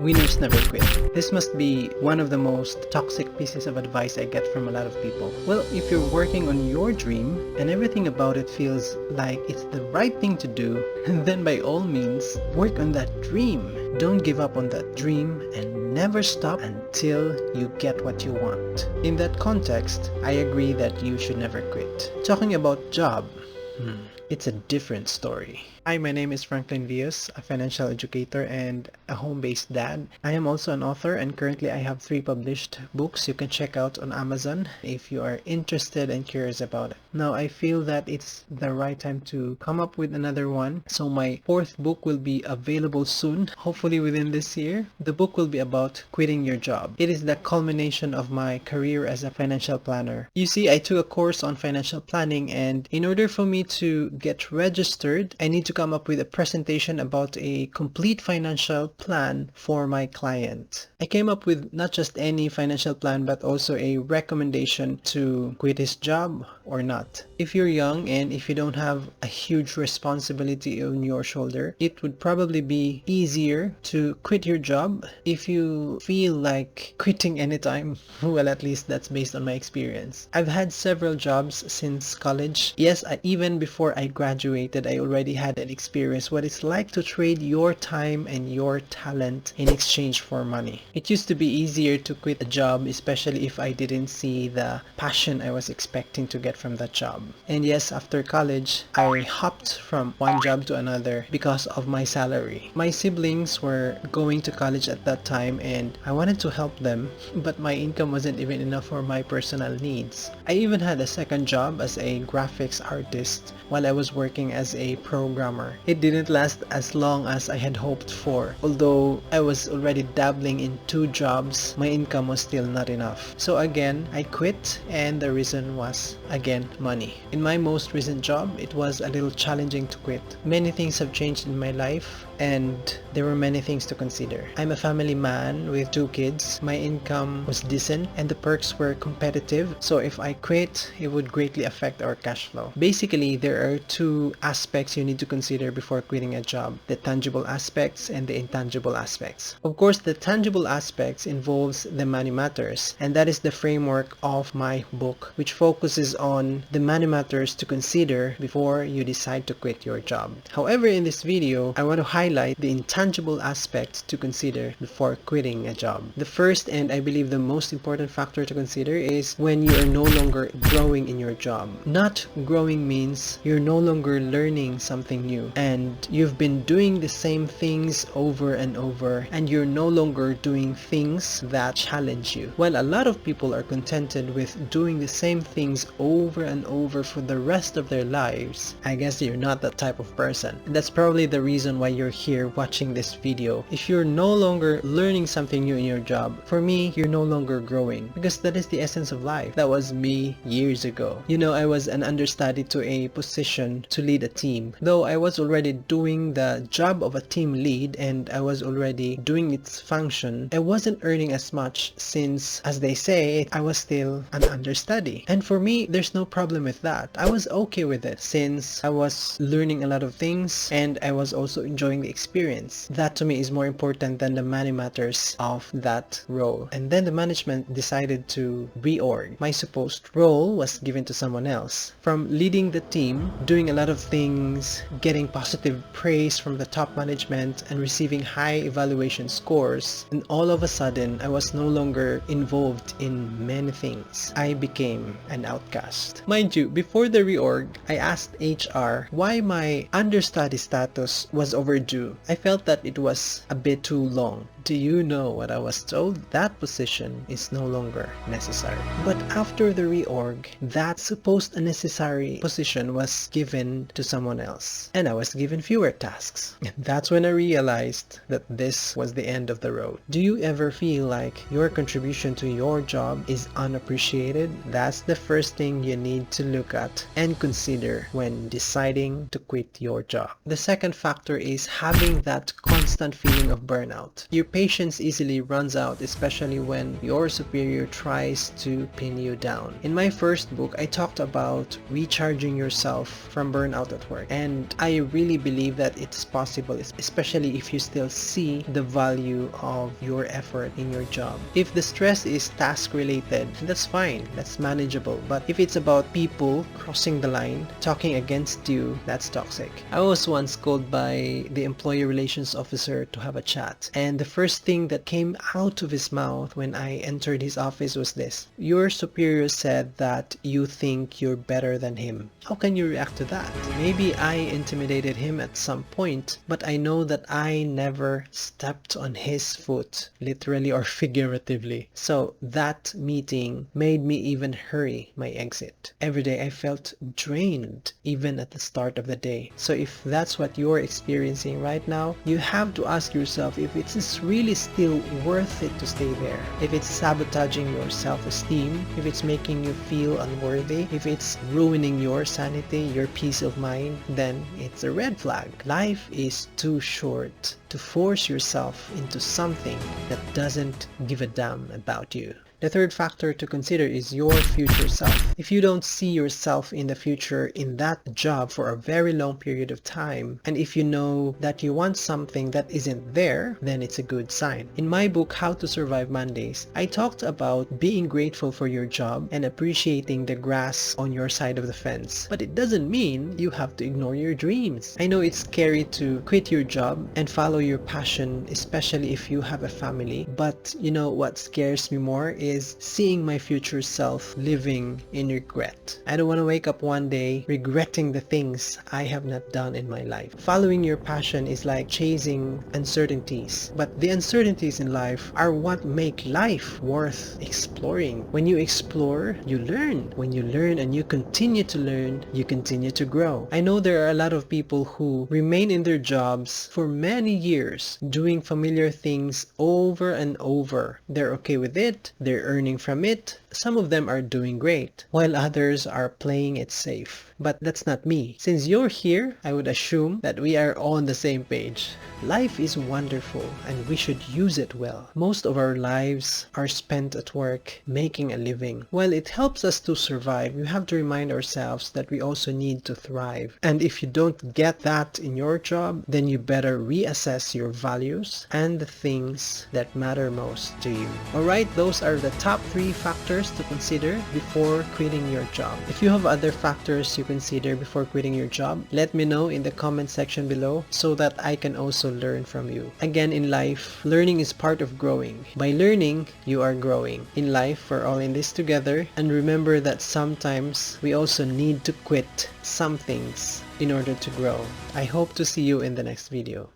Winners never quit. This must be one of the most toxic pieces of advice I get from a lot of people. Well, if you're working on your dream and everything about it feels like it's the right thing to do, then by all means, work on that dream. Don't give up on that dream and never stop until you get what you want. In that context, I agree that you should never quit. Talking about job, it's a different story. Hi, my name is Franklin Vias, a financial educator and a home-based dad. I am also an author and currently I have 3 published books you can check out on Amazon if you are interested and curious about it. Now, I feel that it's the right time to come up with another one. So my 4th book will be available soon, hopefully within this year. The book will be about quitting your job. It is the culmination of my career as a financial planner. You see, I took a course on financial planning, and in order for me to get registered, I need to come up with a presentation about a complete financial plan for my client. I came up with not just any financial plan but also a recommendation to quit his job or not. If you're young and if you don't have a huge responsibility on your shoulder, it would probably be easier to quit your job. If you feel like quitting anytime, well, at least that's based on my experience. I've had several jobs since college. Yes, even before I graduated, I already had an experience what it's like to trade your time and your talent in exchange for money. It used to be easier to quit a job, especially if I didn't see the passion I was expecting to get from that job. And yes, after college, I hopped from one job to another because of my salary. My siblings were going to college at that time and I wanted to help them, but my income wasn't even enough for my personal needs. I even had a second job as a graphics artist while I was working as a programmer. It didn't last as long as I had hoped for. Although I was already dabbling in 2 jobs, my income was still not enough. So again, I quit, and the reason was, again, money. In my most recent job, it was a little challenging to quit. Many things have changed in my life, and there were many things to consider. I'm a family man with 2 kids. My income was decent and the perks were competitive, so if I quit, it would greatly affect our cash flow. Basically, there are 2 aspects you need to consider before quitting a job: the tangible aspects and the intangible aspects. Of course, the tangible aspects involves the money matters, and that is the framework of my book, which focuses on the money matters to consider before you decide to quit your job. However, in this video, I want to highlight the intangible aspects to consider before quitting a job. The first, and I believe the most important factor to consider, is when you are no longer growing in your job. Not growing means you're no longer learning something new and you've been doing the same things over and over and you're no longer doing things that challenge you. While a lot of people are contented with doing the same things over and over for the rest of their lives, I guess you're not that type of person. And that's probably the reason why you're here watching this video. If you're no longer learning something new in your job, for me, you're no longer growing, because that is the essence of life. That was me years ago. You know, I was an understudy to a position to lead a team. Though I was already doing the job of a team lead and I was already doing its function, I wasn't earning as much since, as they say, I was still an understudy. And for me, there's no problem with that. I was okay with it since I was learning a lot of things and I was also enjoying the experience. That to me is more important than the money matters of that role. And then the management decided to reorg. My supposed role was given to someone else. From leading the team, doing a lot of things, getting positive praise from the top management and receiving high evaluation scores, and all of a sudden I was no longer involved in many things. I became an outcast. Mind you, before the reorg, I asked HR why my understudy status was overdue. I felt that it was a bit too long. Do you know what I was told? That position is no longer necessary. But after the reorg, that supposed necessary position was given to someone else, and I was given fewer tasks. And that's when I realized that this was the end of the road. Do you ever feel like your contribution to your job is unappreciated? That's the first thing you need to look at and consider when deciding to quit your job. The second factor is having that confidence constant feeling of burnout. Your patience easily runs out, especially when your superior tries to pin you down. In my first book, I talked about recharging yourself from burnout at work, and I really believe that it's possible, especially if you still see the value of your effort in your job. If the stress is task related, that's fine, that's manageable. But if it's about people crossing the line, talking against you, that's toxic. I was once called by the employee relations officer to have a chat, and the first thing that came out of his mouth when I entered his office was this: "Your superior said that you think you're better than him." How can you react to that? Maybe I intimidated him at some point, but I know that I never stepped on his foot, literally or figuratively. So that meeting made me even hurry my exit. Every day I felt drained, even at the start of the day. So if that's what you're experiencing right now, you have to ask yourself if it's really still worth it to stay there. If it's sabotaging your self-esteem, if it's making you feel unworthy, if it's ruining your sanity, your peace of mind, then it's a red flag. Life is too short to force yourself into something that doesn't give a damn about you. The third factor to consider is your future self. If you don't see yourself in the future in that job for a very long period of time, and if you know that you want something that isn't there, then it's a good sign. In my book, How to Survive Mondays, I talked about being grateful for your job and appreciating the grass on your side of the fence. But it doesn't mean you have to ignore your dreams. I know it's scary to quit your job and follow your passion, especially if you have a family. But you know what scares me more is seeing my future self living in regret. I don't want to wake up one day regretting the things I have not done in my life. Following your passion is like chasing uncertainties, but the uncertainties in life are what make life worth exploring. When you explore, you learn. When you learn and you continue to learn, you continue to grow. I know there are a lot of people who remain in their jobs for many years, doing familiar things over and over. They're okay with it, they're earning from it. Some of them are doing great, while others are playing it safe. But that's not me. Since you're here, I would assume that we are on the same page. Life is wonderful and we should use it well. Most of our lives are spent at work making a living. While it helps us to survive, we have to remind ourselves that we also need to thrive. And if you don't get that in your job, then you better reassess your values and the things that matter most to you. Alright, those are the top 3 factors to consider before quitting your job. If you have other factors you consider before quitting your job, let me know in the comment section below so that I can also learn from you. Again, in life, learning is part of growing. By learning, you are growing. In life, we're all in this together, and remember that sometimes we also need to quit some things in order to grow. I hope to see you in the next video.